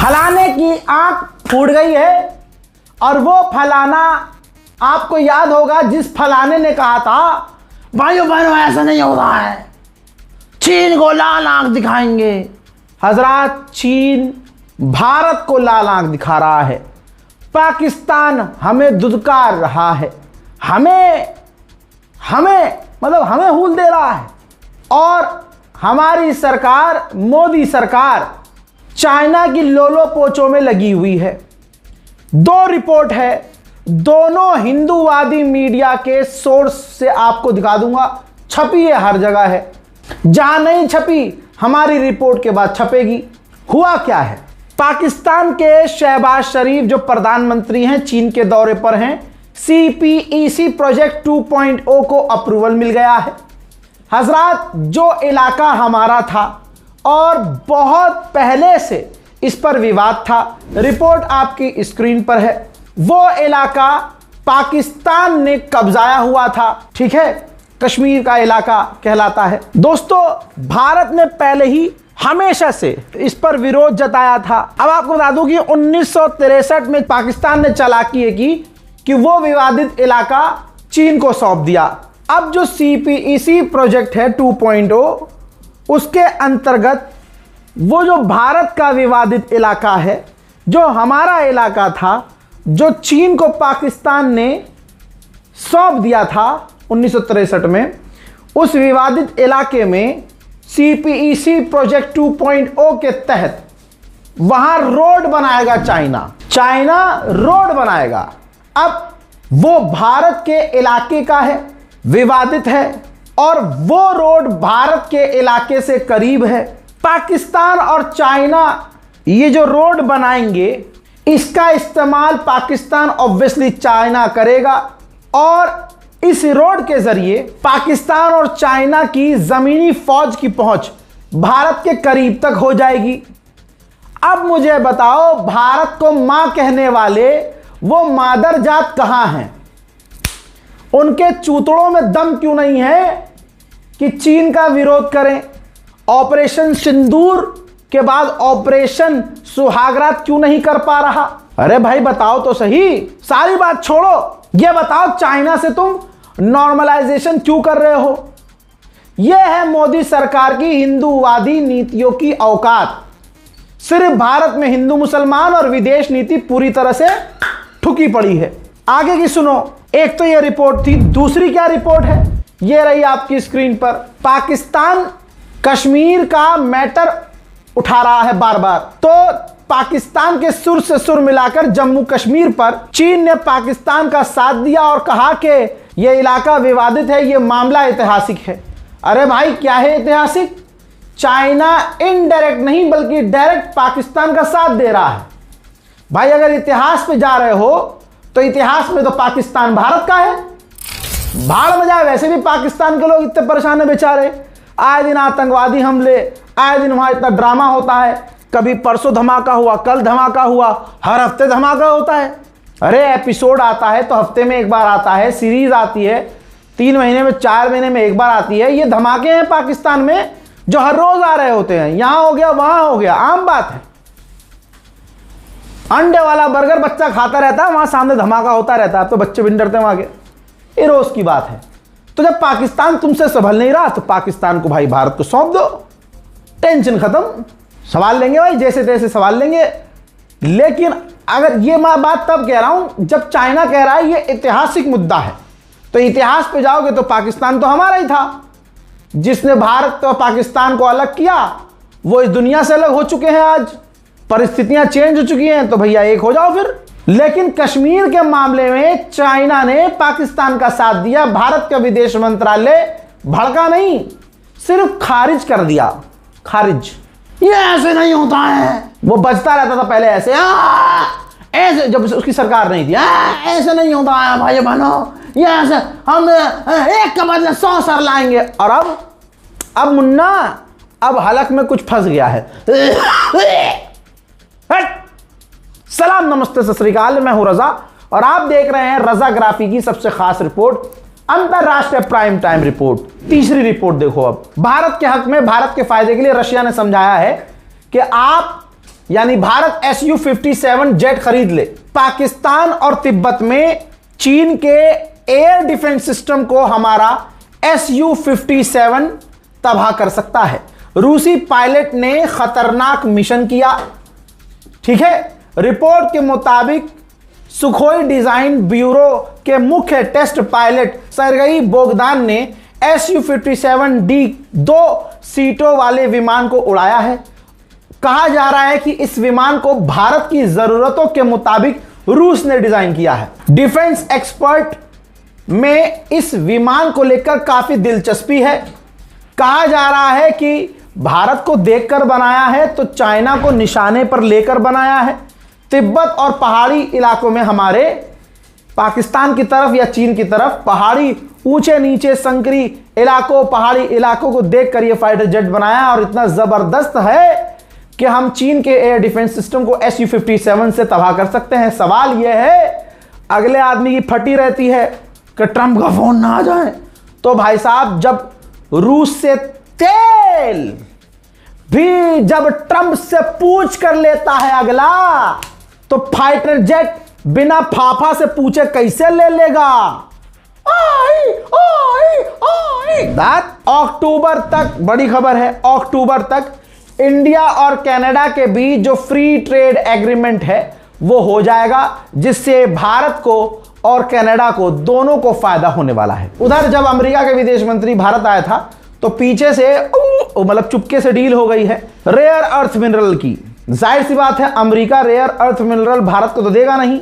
फलाने की आंख फूट गई है, और वो फलाना आपको याद होगा जिस फलाने ने कहा था भाइयों बहनों ऐसा नहीं होता है, चीन को लाल आंख दिखाएंगे। हजरात, चीन भारत को लाल आंख दिखा रहा है, पाकिस्तान हमें दुदकार रहा है, हमें हूल दे रहा है। और हमारी सरकार, मोदी सरकार, चाइना की लोलो पोचों में लगी हुई है। दो रिपोर्ट है, दोनों हिंदूवादी मीडिया के सोर्स से आपको दिखा दूंगा, छपी है हर जगह है, जहां नहीं छपी हमारी रिपोर्ट के बाद छपेगी। हुआ क्या है, पाकिस्तान के शहबाज शरीफ जो प्रधानमंत्री हैं, चीन के दौरे पर हैं। CPEC प्रोजेक्ट 2.0 को अप्रूवल मिल गया है। हजरात, जो इलाका हमारा था और बहुत पहले से इस पर विवाद था, रिपोर्ट आपकी स्क्रीन पर है, वो इलाका पाकिस्तान ने कब्जाया हुआ था, ठीक है, कश्मीर का इलाका कहलाता है। दोस्तों, भारत ने पहले ही हमेशा से इस पर विरोध जताया था। अब आपको बता दूं कि 1963 में पाकिस्तान ने चालाकी की कि वो विवादित इलाका चीन को सौंप दिया। अब जो CPEC प्रोजेक्ट है 2.0, उसके अंतर्गत वो जो भारत का विवादित इलाका है, जो हमारा इलाका था, जो चीन को पाकिस्तान ने सौंप दिया था 1963 में, उस विवादित इलाके में CPEC प्रोजेक्ट 2.0 के तहत वहां रोड बनाएगा चाइना रोड बनाएगा। अब वो भारत के इलाके का है, विवादित है, और वो रोड भारत के इलाके से करीब है। पाकिस्तान और चाइना ये जो रोड बनाएंगे, इसका इस्तेमाल पाकिस्तान ऑब्वियसली चाइना करेगा, और इस रोड के जरिए पाकिस्तान और चाइना की जमीनी फौज की पहुंच भारत के करीब तक हो जाएगी। अब मुझे बताओ, भारत को मां कहने वाले वो मादर जात कहां हैं? उनके चूतड़ों में दम क्यों नहीं है कि चीन का विरोध करें? ऑपरेशन सिंदूर के बाद ऑपरेशन सुहागरात क्यों नहीं कर पा रहा? अरे भाई बताओ तो सही, सारी बात छोड़ो, ये बताओ चाइना से तुम नॉर्मलाइजेशन क्यों कर रहे हो? यह है मोदी सरकार की हिंदूवादी नीतियों की औकात। सिर्फ भारत में हिंदू मुसलमान और विदेश नीति पूरी तरह से ठुकी पड़ी है। आगे की सुनो, एक तो यह रिपोर्ट थी, दूसरी क्या रिपोर्ट है, यह रही आपकी स्क्रीन पर। पाकिस्तान कश्मीर का मैटर उठा रहा है बार बार, तो पाकिस्तान के सुर से सुर मिलाकर जम्मू कश्मीर पर चीन ने पाकिस्तान का साथ दिया और कहा कि यह इलाका विवादित है, यह मामला ऐतिहासिक है। अरे भाई, क्या है ऐतिहासिक? चाइना इनडायरेक्ट नहीं बल्कि डायरेक्ट पाकिस्तान का साथ दे रहा है। भाई अगर इतिहास पे जा रहे हो तो इतिहास में तो पाकिस्तान भारत का है। भाड़ में जाए, वैसे भी पाकिस्तान के लोग इतने परेशान है बेचारे, आए दिन आतंकवादी हमले, आए दिन वहां इतना ड्रामा होता है, कभी परसों धमाका हुआ, कल धमाका हुआ, हर हफ्ते धमाका होता है। अरे एपिसोड आता है तो हफ्ते में एक बार आता है, सीरीज आती है 3 महीने में 4 महीने में एक बार आती है। ये धमाके हैं पाकिस्तान में जो हर रोज आ रहे होते हैं, यहां हो गया वहां हो गया, आम बात है। अंडे वाला बर्गर बच्चा खाता रहता है, वहां सामने धमाका होता रहता है, तो बच्चे भी डरते हैं वहां के, ये रोज की बात है। तो जब पाकिस्तान तुमसे संभल नहीं रहा तो पाकिस्तान को भाई भारत को सौंप दो, टेंशन खत्म। सवाल लेंगे भाई, जैसे तैसे सवाल लेंगे। लेकिन अगर ये मैं बात तब कह रहा हूं जब चाइना कह रहा है ये ऐतिहासिक मुद्दा है, तो इतिहास पे जाओगे तो पाकिस्तान तो हमारा ही था। जिसने भारत और पाकिस्तान को अलग किया वो इस दुनिया से अलग हो चुके हैं। आज परिस्थितियां चेंज हो चुकी हैं, तो भैया एक हो जाओ फिर। लेकिन कश्मीर के मामले में चाइना ने पाकिस्तान का साथ दिया, भारत का विदेश मंत्रालय भड़का नहीं, सिर्फ खारिज कर दिया। खारिज, ये ऐसे नहीं होता है। वो बजता रहता था पहले ऐसे ऐसे, जब उसकी सरकार नहीं थी, ऐसे नहीं होता है भाई बहनों, ये ऐसे हम एक के बदले 100 सर लाएंगे। और अब मुन्ना, अब हलक में कुछ फंस गया है। सलाम नमस्ते सत श्री अकाल, मैं हूं रजा और आप देख रहे हैं रजाग्राफी की सबसे खास रिपोर्ट, अंतरराष्ट्रीय प्राइम टाइम रिपोर्ट। तीसरी रिपोर्ट देखो। अब भारत के हक में, भारत के फायदे के लिए रशिया ने समझाया है कि आप यानी भारत Su-57 जेट खरीद ले, पाकिस्तान और तिब्बत में चीन के एयर डिफेंस सिस्टम को हमारा Su-57 तबाह कर सकता है। रूसी पायलट ने खतरनाक मिशन किया, ठीक है। रिपोर्ट के मुताबिक सुखोई डिजाइन ब्यूरो के मुख्य टेस्ट पायलट सर्गेई बोगदान ने Su-57D 2 सीटों वाले विमान को उड़ाया है। कहा जा रहा है कि इस विमान को भारत की जरूरतों के मुताबिक रूस ने डिजाइन किया है। डिफेंस एक्सपर्ट में इस विमान को लेकर काफी दिलचस्पी है। कहा जा रहा है कि भारत को देखकर बनाया है तो चाइना को निशाने पर लेकर बनाया है। तिब्बत और पहाड़ी इलाकों में हमारे पाकिस्तान की तरफ या चीन की तरफ पहाड़ी ऊंचे नीचे संकरी इलाकों पहाड़ी इलाकों को देखकर यह फाइटर जेट बनाया और इतना जबरदस्त है कि हम चीन के एयर डिफेंस सिस्टम को Su-57 से तबाह कर सकते हैं। सवाल यह है, अगले आदमी की फटी रहती है कि ट्रंप का फोन ना आ जाए। तो भाई साहब, जब रूस से तेल भी जब ट्रंप से पूछ कर लेता है अगला, तो फाइटर जेट बिना फाफा से पूछे कैसे ले लेगा। अक्टूबर तक, बड़ी खबर है, अक्टूबर तक इंडिया और कनाडा के बीच जो फ्री ट्रेड एग्रीमेंट है वो हो जाएगा, जिससे भारत को और कनाडा को दोनों को फायदा होने वाला है। उधर जब अमेरिका के विदेश मंत्री भारत आया था तो पीछे से मतलब चुपके से डील हो गई है रेयर अर्थ मिनरल की। जाहिर सी बात है, America rare earth mineral Bharat को तो देगा नहीं,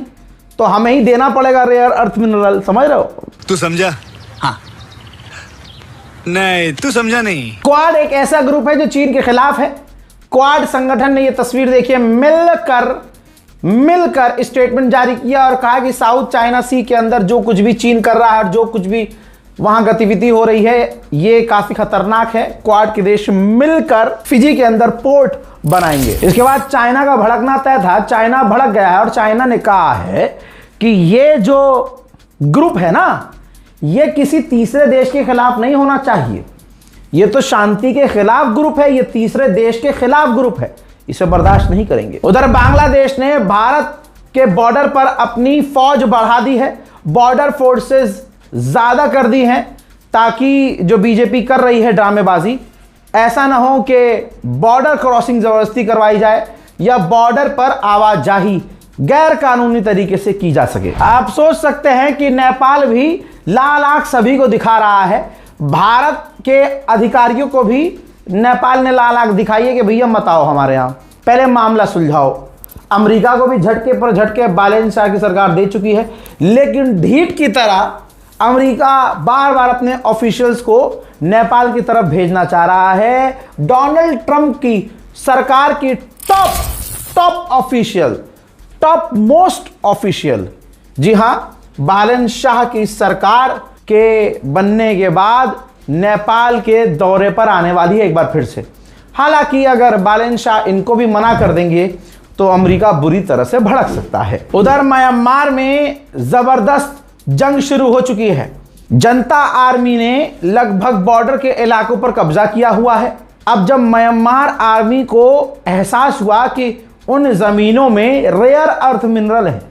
तो हमें ही देना पड़ेगा रेयर अर्थ मिनरल। समझ रहे हो? तू समझा? हाँ। नहीं, तू समझा नहीं। क्वाड एक ऐसा ग्रुप है जो चीन के खिलाफ है। क्वाड संगठन ने यह तस्वीर देखी है, मिलकर स्टेटमेंट जारी किया और कहा कि साउथ चाइना सी के अंदर जो कुछ भी चीन कर रहा है, जो कुछ भी वहां गतिविधि हो रही है, ये काफी खतरनाक है। क्वाड के देश मिलकर फिजी के अंदर पोर्ट बनाएंगे। इसके बाद चाइना का भड़कना तय था। चाइना भड़क गया है और चाइना ने कहा है कि ये जो ग्रुप है ना, ये किसी तीसरे देश के खिलाफ नहीं होना चाहिए। ये तो शांति के खिलाफ ग्रुप है, ये तीसरे देश के खिलाफ ग्रुप है, इसे बर्दाश्त नहीं करेंगे। उधर बांग्लादेश ने भारत के बॉर्डर पर अपनी फौज बढ़ा दी है, बॉर्डर फोर्सेस ज्यादा कर दी हैं, ताकि जो बीजेपी कर रही है ड्रामेबाजी, ऐसा ना हो कि बॉर्डर क्रॉसिंग जबरदस्ती करवाई जाए या बॉर्डर पर आवाजाही गैर कानूनी तरीके से की जा सके। आप सोच सकते हैं कि नेपाल भी लाल आंख सभी को दिखा रहा है। भारत के अधिकारियों को भी नेपाल ने लाल आंख दिखाई है कि भैया मत आओ हमारे यहाँ, पहले मामला सुलझाओ। अमेरिका को भी झटके पर झटके बालेन शाह की सरकार दे चुकी है, लेकिन ढीठ की तरह अमेरिका बार बार अपने ऑफिशियल्स को नेपाल की तरफ भेजना चाह रहा है। डोनाल्ड ट्रंप की सरकार की top official, top most official, जी हां, बालेन शाह की सरकार के बनने के बाद नेपाल के दौरे पर आने वाली है एक बार फिर से। हालांकि अगर बालेन शाह इनको भी मना कर देंगे तो अमेरिका बुरी तरह से भड़क सकता है। उधर म्यांमार में जबरदस्त जंग शुरू हो चुकी है। जनता आर्मी ने लगभग बॉर्डर के इलाकों पर कब्जा किया हुआ है। अब जब म्यांमार आर्मी को एहसास हुआ कि उन जमीनों में रेयर अर्थ मिनरल है,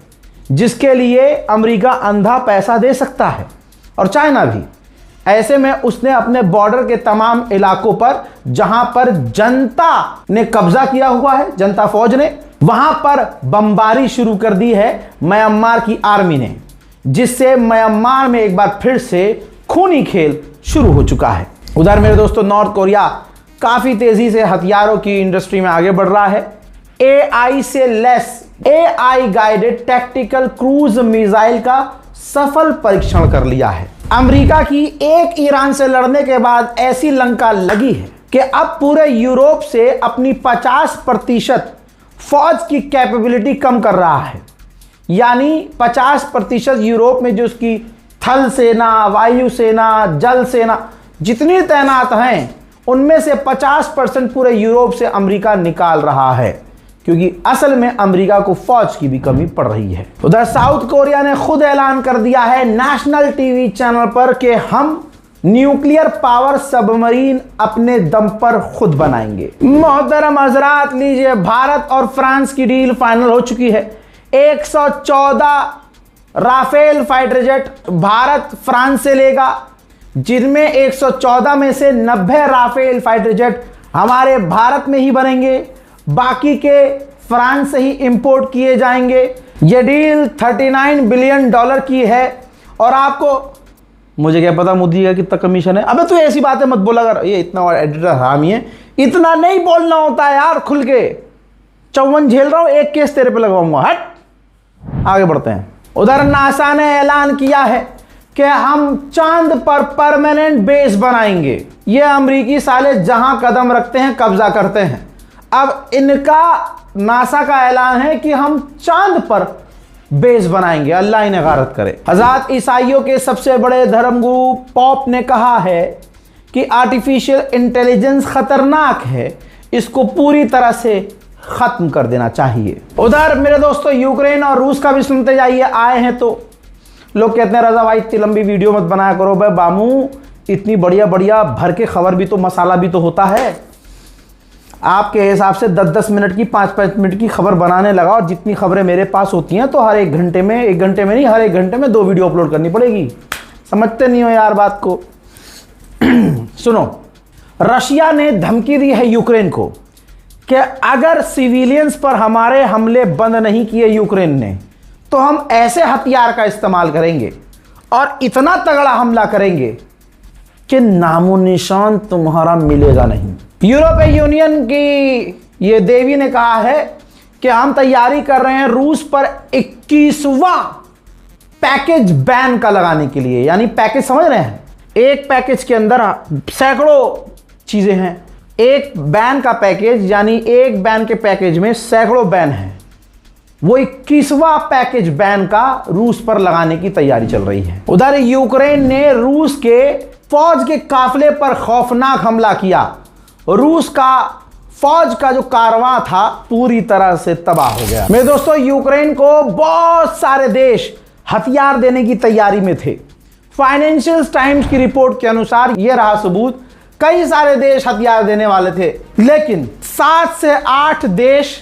जिसके लिए अमेरिका अंधा पैसा दे सकता है और चाइना भी, ऐसे में उसने अपने बॉर्डर के तमाम इलाकों पर जहां पर जनता ने कब्जा किया हुआ है, जनता फौज ने, वहां पर बमबारी शुरू कर दी है म्यांमार की आर्मी ने, जिससे म्यांमार में एक बार फिर से खूनी खेल शुरू हो चुका है। उधर मेरे दोस्तों, नॉर्थ कोरिया काफी तेजी से हथियारों की इंडस्ट्री में आगे बढ़ रहा है। AI से less AI guided tactical cruise missile का सफल परीक्षण कर लिया है। अमेरिका की एक ईरान से लड़ने के बाद ऐसी लंका लगी है कि अब पूरे यूरोप से अपनी 50% फौज की कैपेबिलिटी कम कर रहा है। यानी 50% यूरोप में जो उसकी थल सेना, वायु सेना, जल सेना जितनी तैनात हैं, उनमें से 50% पूरे यूरोप से अमेरिका निकाल रहा है, क्योंकि असल में अमेरिका को फौज की भी कमी पड़ रही है। उधर साउथ कोरिया ने खुद ऐलान कर दिया है नेशनल टीवी चैनल पर कि हम न्यूक्लियर पावर सबमरीन अपने दम पर खुद बनाएंगे। मोहतरम हजरात, लीजिए, भारत और फ्रांस की डील फाइनल हो चुकी है। 114 Rafale fighter jet Bharat France से लेगा, जिनमें 114 में से 90 राफेल फाइटर जेट हमारे भारत में ही बनेंगे, बाकी के फ्रांस से ही इंपोर्ट किए जाएंगे। यह डील $39 बिलियन की है। और आपको, मुझे क्या पता मोदी का कितना कमीशन है। अबे तू ऐसी बातें मत बोला कर, ये इतना एडिटर हरामी है, इतना नहीं बोलना होता है यार, खुल के 54 झेल रहा हूं, एक केस तेरे पे लगवाऊंगा। हट, आगे बढ़ते हैं। उधर नासा ने ऐलान किया है कि हम चांद पर परमानेंट बेस बनाएंगे। ये अमेरिकी साले जहां कदम रखते हैं कब्जा करते हैं। अब इनका, नासा का ऐलान है कि हम चांद पर बेस बनाएंगे। अल्लाह इन्हें गारत करे। हज़रत ईसाइयों के सबसे बड़े धर्मगुरु पोप ने कहा है कि आर्टिफिशियल इंटेलिजेंस खतरनाक है, इसको पूरी तरह से खत्म कर देना चाहिए। उधर मेरे दोस्तों यूक्रेन और रूस का भी सुनते जाइए। आए हैं तो लोग कहते हैं रजा भाई इतनी लंबी वीडियो मत बनाया करो। भाई बामू, इतनी बढ़िया बढ़िया भर के खबर भी तो, मसाला भी तो होता है। आपके हिसाब से 10-10 मिनट की, 5-5 मिनट की खबर बनाने लगा, और जितनी खबरें मेरे पास होती हैं तो हर एक घंटे में, एक घंटे में नहीं, हर एक घंटे में 2 वीडियो अपलोड करनी पड़ेगी। समझते नहीं हो यार बात को। सुनो, रशिया ने धमकी दी है यूक्रेन को कि अगर सिविलियंस पर हमारे हमले बंद नहीं किए यूक्रेन ने, तो हम ऐसे हथियार का इस्तेमाल करेंगे और इतना तगड़ा हमला करेंगे कि नामो निशान तुम्हारा मिलेगा नहीं। यूरोपीय यूनियन की ये देवी ने कहा है कि हम तैयारी कर रहे हैं रूस पर 21वां पैकेज बैन का लगाने के लिए। यानी पैकेज समझ रहे हैं, एक पैकेज के अंदर सैकड़ों चीजें हैं। एक बैन का पैकेज, यानी एक बैन के पैकेज में सैकड़ों बैन हैं। वो 21वां पैकेज बैन का रूस पर लगाने की तैयारी चल रही है। उधर यूक्रेन ने रूस के फौज के काफिले पर खौफनाक हमला किया। रूस का फौज का जो कारवां था पूरी तरह से तबाह हो गया। मेरे दोस्तों, यूक्रेन को बहुत सारे देश हथियार देने की तैयारी में थे। फाइनेंशियल टाइम्स की रिपोर्ट के अनुसार यह रहा सबूत, कई सारे देश हथियार देने वाले थे, लेकिन 7 से 8 देश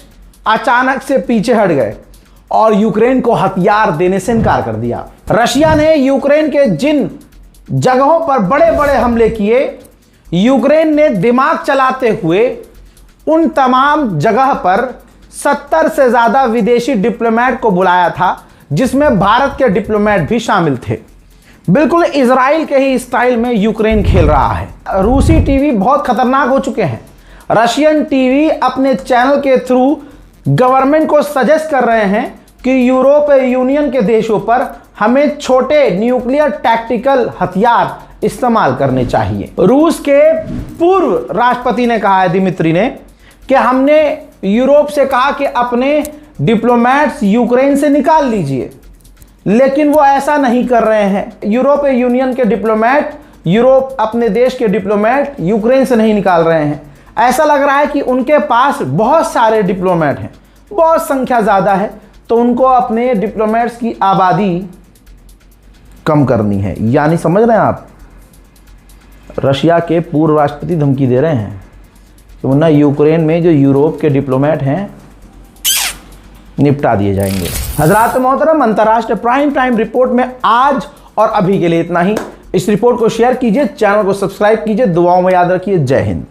अचानक से पीछे हट गए और यूक्रेन को हथियार देने से इनकार कर दिया। रशिया ने यूक्रेन के जिन जगहों पर बड़े बड़े हमले किए, यूक्रेन ने दिमाग चलाते हुए उन तमाम जगह पर 70 से ज्यादा विदेशी डिप्लोमेट को बुलाया था, जिसमें भारत के डिप्लोमेट भी शामिल थे। बिल्कुल इजराइल के ही स्टाइल में यूक्रेन खेल रहा है। रूसी टीवी बहुत खतरनाक हो चुके हैं। रशियन टीवी अपने चैनल के थ्रू गवर्नमेंट को सजेस्ट कर रहे हैं कि यूरोपीय यूनियन के देशों पर हमें छोटे न्यूक्लियर टैक्टिकल हथियार इस्तेमाल करने चाहिए। रूस के पूर्व राष्ट्रपति ने कहा है, दिमित्री ने, कि हमने यूरोप से कहा कि अपने डिप्लोमेट्स यूक्रेन से निकाल लीजिए, लेकिन वो ऐसा नहीं कर रहे हैं। यूरोपीय यूनियन के डिप्लोमेट, यूरोप अपने देश के डिप्लोमेट यूक्रेन से नहीं निकाल रहे हैं। ऐसा लग रहा है कि उनके पास बहुत सारे डिप्लोमेट हैं, बहुत संख्या ज़्यादा है, तो उनको अपने डिप्लोमेट्स की आबादी कम करनी है। यानी समझ रहे हैं आप, रशिया के पूर्व राष्ट्रपति धमकी दे रहे हैं कि वरना यूक्रेन में जो यूरोप के डिप्लोमेट हैं निपटा दिए जाएंगे। हजरात मोहतरम, अंतर्राष्ट्रीय प्राइम टाइम रिपोर्ट में आज और अभी के लिए इतना ही। इस रिपोर्ट को शेयर कीजिए, चैनल को सब्सक्राइब कीजिए, दुआओं में याद रखिए। जय हिंद।